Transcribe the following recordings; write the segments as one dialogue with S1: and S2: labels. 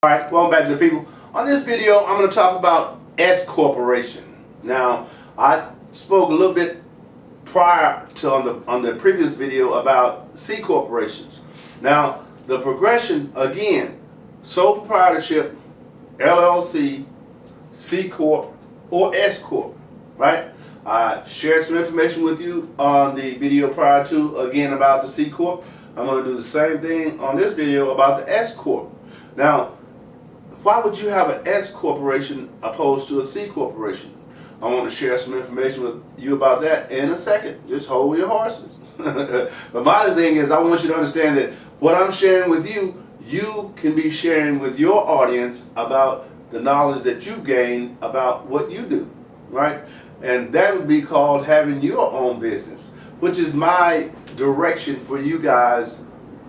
S1: Alright, welcome back to the people. On this video, I'm going to talk about S Corporation. Now, I spoke a little bit prior to on the previous video about C corporations. Now, the progression again, sole proprietorship, LLC, C corp, or S corp, right? I shared some information with you on the video prior to again about the C corp. I'm going to do the same thing on this video about the S corp. Now, why would you have an S corporation opposed to a C corporation? I want to share some information with you about that in a second. Just hold your horses. But my other thing is I want you to understand that what I'm sharing with you, you can be sharing with your audience about the knowledge that you've gained about what you do, right? And that would be called having your own business, which is my direction for you guys,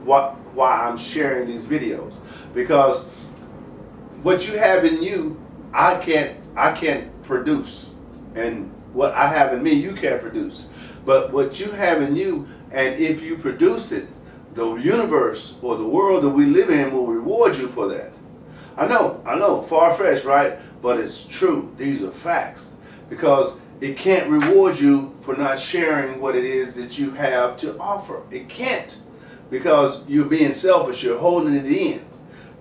S1: why I'm sharing these videos. Because what you have in you, I can't produce, and what I have in me, you can't produce. But what you have in you, and if you produce it, the universe or the world that we live in will reward you for that. I know, far-fetched, right? But it's true. These are facts. Because it can't reward you for not sharing what it is that you have to offer. It can't. Because you're being selfish. You're holding it in.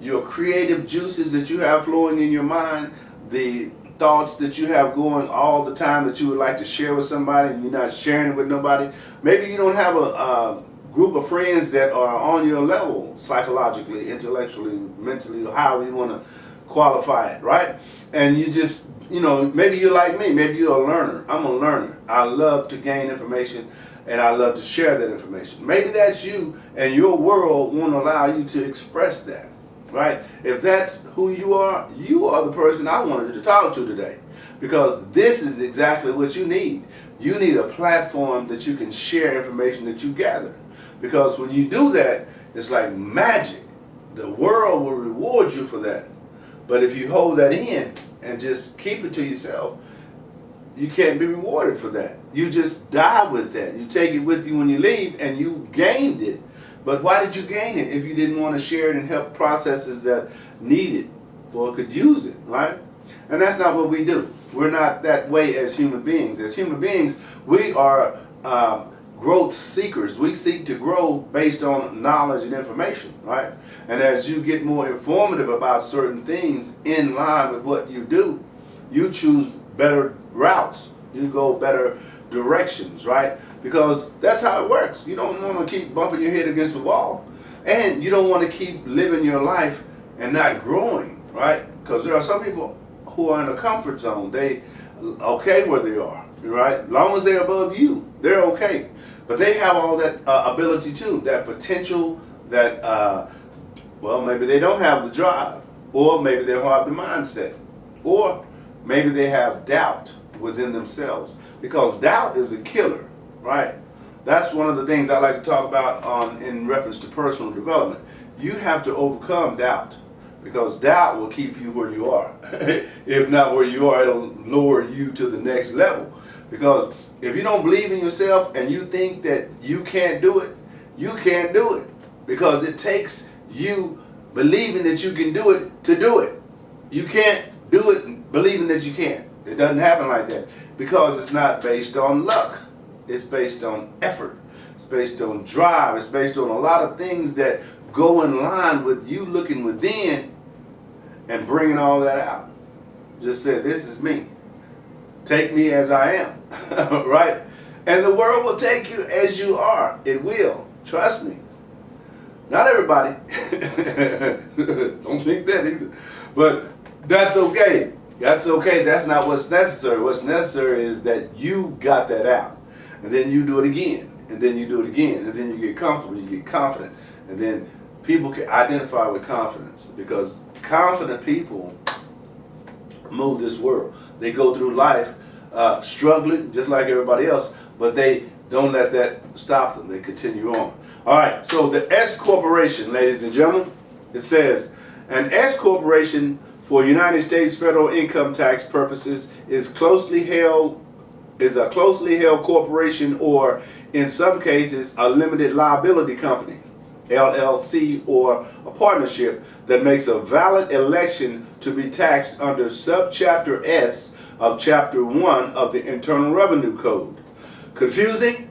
S1: Your creative juices that you have flowing in your mind, the thoughts that you have going all the time that you would like to share with somebody and you're not sharing it with nobody. Maybe you don't have a group of friends that are on your level psychologically, intellectually, mentally, or however you want to qualify it, right? And you just, maybe you're like me. Maybe you're a learner. I'm a learner. I love to gain information and I love to share that information. Maybe that's you and your world won't allow you to express that. Right? If that's who you are the person I wanted to talk to today. Because this is exactly what you need. You need a platform that you can share information that you gather. Because when you do that, it's like magic. The world will reward you for that. But if you hold that in and just keep it to yourself, you can't be rewarded for that. You just die with that. You take it with you when you leave and you gained it. But why did you gain it if you didn't want to share it and help processes that need it or could use it, right? And that's not what we do. We're not that way as human beings. As human beings, we are growth seekers. We seek to grow based on knowledge and information, right? And as you get more informative about certain things in line with what you do, you choose better routes. You go better directions, right? Because that's how it works. You don't want to keep bumping your head against the wall. And you don't want to keep living your life and not growing, right? Because there are some people who are in a comfort zone. They okay where they are, right? As long as they're above you, they're okay. But they have all that ability too, that potential, that, well, maybe they don't have the drive. Or maybe they don't have the mindset. Or maybe they have doubt within themselves. Because doubt is a killer. Right? That's one of the things I like to talk about in reference to personal development. You have to overcome doubt because doubt will keep you where you are. If not where you are, it'll lower you to the next level. Because if you don't believe in yourself and you think that you can't do it, you can't do it. Because it takes you believing that you can do it to do it. You can't do it believing that you can't. It doesn't happen like that because it's not based on luck. It's based on effort. It's based on drive. It's based on a lot of things that go in line with you looking within and bringing all that out. Just say, this is me. Take me as I am. Right? And the world will take you as you are. It will. Trust me. Not everybody. Don't think that either. But that's okay. That's okay. That's not what's necessary. What's necessary is that you got that out. And then you do it again, and then you do it again, and then you get comfortable, you get confident, and then people can identify with confidence because confident people move this world. They go through life struggling just like everybody else, but they don't let that stop them. They continue on. All right, so the S Corporation, ladies and gentlemen, it says, an S Corporation for United States federal income tax purposes is a closely held corporation or, in some cases, a limited liability company. LLC, or a partnership that makes a valid election to be taxed under Subchapter S of Chapter 1 of the Internal Revenue Code. Confusing?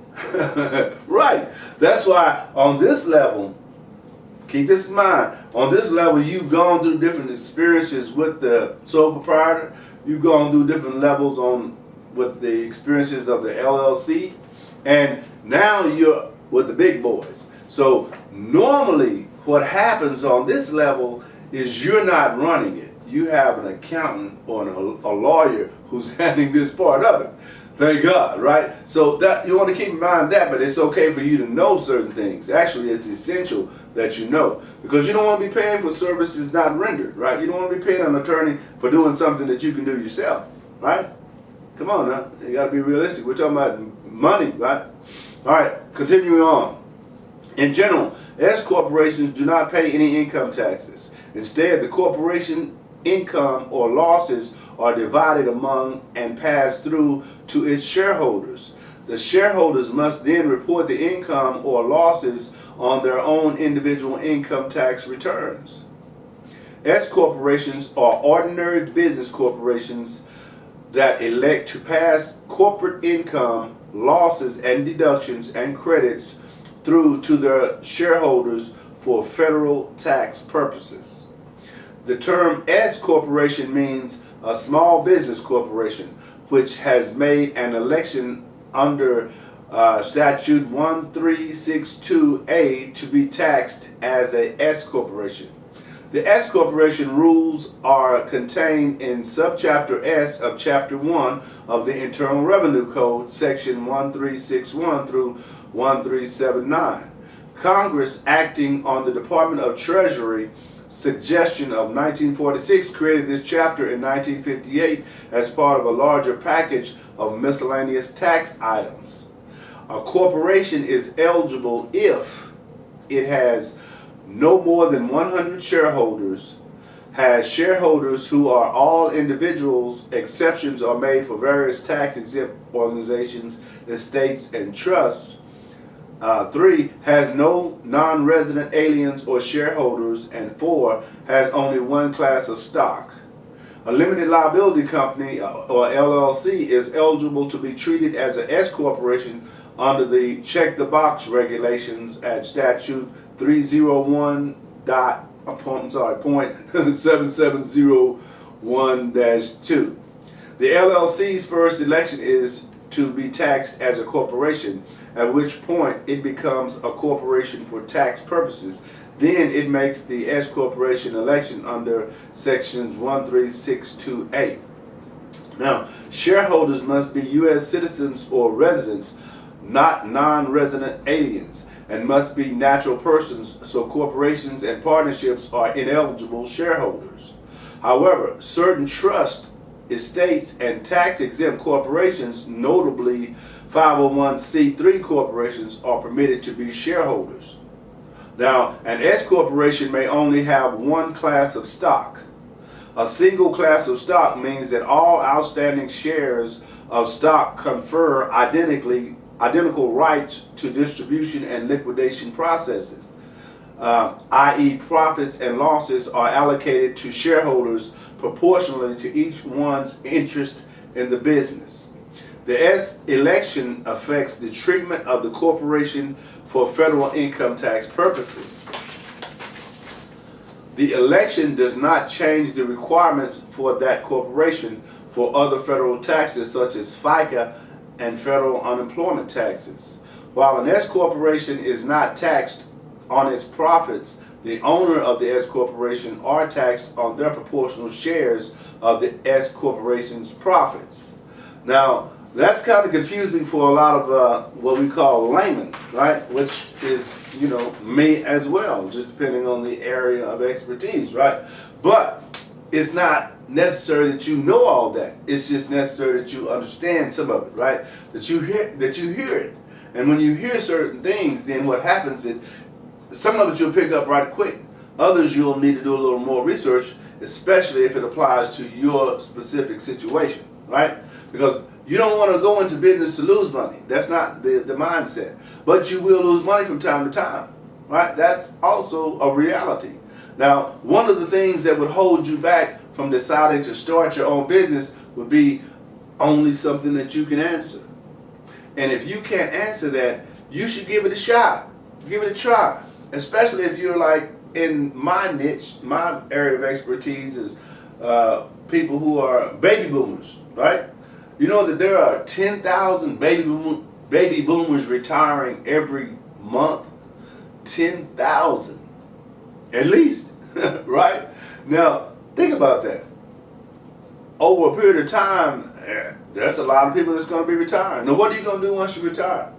S1: Right. That's why on this level, keep this in mind, on this level you've gone through different experiences with the sole proprietor, you've gone through different levels on with the experiences of the LLC, and now you're with the big boys. So normally what happens on this level is you're not running it. You have an accountant or a lawyer who's handling this part of it. Thank God, right? So that you want to keep in mind that, but it's okay for you to know certain things. Actually, it's essential that you know, because you don't want to be paying for services not rendered, right? You don't want to be paying an attorney for doing something that you can do yourself, right? Come on now, you got to be realistic. We're talking about money, right? All right, continuing on. In general, S corporations do not pay any income taxes. Instead, the corporation income or losses are divided among and passed through to its shareholders. The shareholders must then report the income or losses on their own individual income tax returns. S corporations are ordinary business corporations that elect to pass corporate income, losses, and deductions and credits through to their shareholders for federal tax purposes. The term S corporation means a small business corporation which has made an election under statute 1362A to be taxed as a S corporation. The S corporation rules are contained in Subchapter S of Chapter 1 of the Internal Revenue Code, section 1361 through 1379. Congress, acting on the Department of Treasury suggestion of 1946, created this chapter in 1958 as part of a larger package of miscellaneous tax items. A corporation is eligible if it has no more than 100 shareholders, has shareholders who are all individuals. Exceptions are made for various tax-exempt organizations, estates, and trusts. 3, has no non-resident aliens or shareholders, and 4, has only one class of stock. A limited liability company or LLC is eligible to be treated as an S corporation under the check the box regulations at statute 301.7701-2. The LLC's first election is to be taxed as a corporation, at which point it becomes a corporation for tax purposes. Then it makes the S corporation election under sections 1362A. Now, shareholders must be U.S. citizens or residents, not non-resident aliens, and must be natural persons, so corporations and partnerships are ineligible shareholders. However, certain trusts, estates, and tax-exempt corporations, notably 501c3 corporations, are permitted to be shareholders. Now, an S corporation may only have one class of stock. A single class of stock means that all outstanding shares of stock confer identical rights to distribution and liquidation processes, i.e. profits and losses are allocated to shareholders proportionally to each one's interest in the business. The S election affects the treatment of the corporation for federal income tax purposes. The election does not change the requirements for that corporation for other federal taxes such as FICA and federal unemployment taxes. While an S corporation is not taxed on its profits, the owner of the S corporation are taxed on their proportional shares of the S corporation's profits. Now, that's kind of confusing for a lot of what we call laymen, right? Which is, me as well, just depending on the area of expertise, right? But it's not necessary that you know all that. It's just necessary that you understand some of it, right? That you hear it. And when you hear certain things, then what happens is some of it you'll pick up right quick. Others you'll need to do a little more research, especially if it applies to your specific situation, right? Because you don't want to go into business to lose money. That's not the mindset. But you will lose money from time to time. right? That's also a reality. Now, one of the things that would hold you back from deciding to start your own business would be only something that you can answer. And if you can't answer that, you should give it a shot. Give it a try. Especially if you're like in my niche, my area of expertise is people who are baby boomers, right? You know that there are 10,000 baby boomers retiring every month. 10,000. At least, right? Now, think about that. Over a period of time, that's a lot of people that's going to be retiring. Now, what are you going to do once you retire?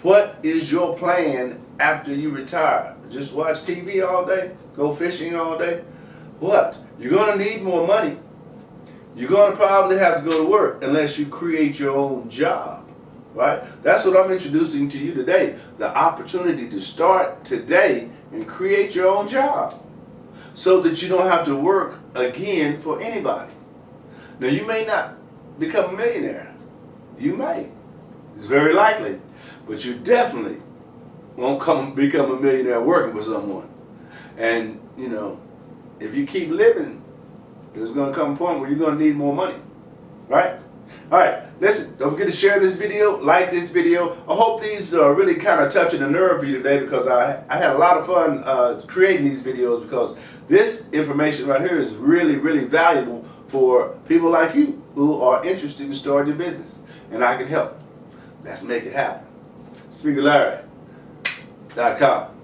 S1: What is your plan after you retire? Just watch TV all day? Go fishing all day? What? You're going to need more money. You're going to probably have to go to work unless you create your own job, right? That's what I'm introducing to you today. The opportunity to start today and create your own job so that you don't have to work again for anybody. Now, you may not become a millionaire. You may. It's very likely. But you definitely won't become a millionaire working for someone. And, you know, if you keep living, there's going to come a point where you're going to need more money. Right? All right. Listen, don't forget to share this video, like this video. I hope these are really kind of touching a nerve for you today, because I had a lot of fun creating these videos, because this information right here is really, really valuable for people like you who are interested in starting your business. And I can help. Let's make it happen. SpeakerLarry.com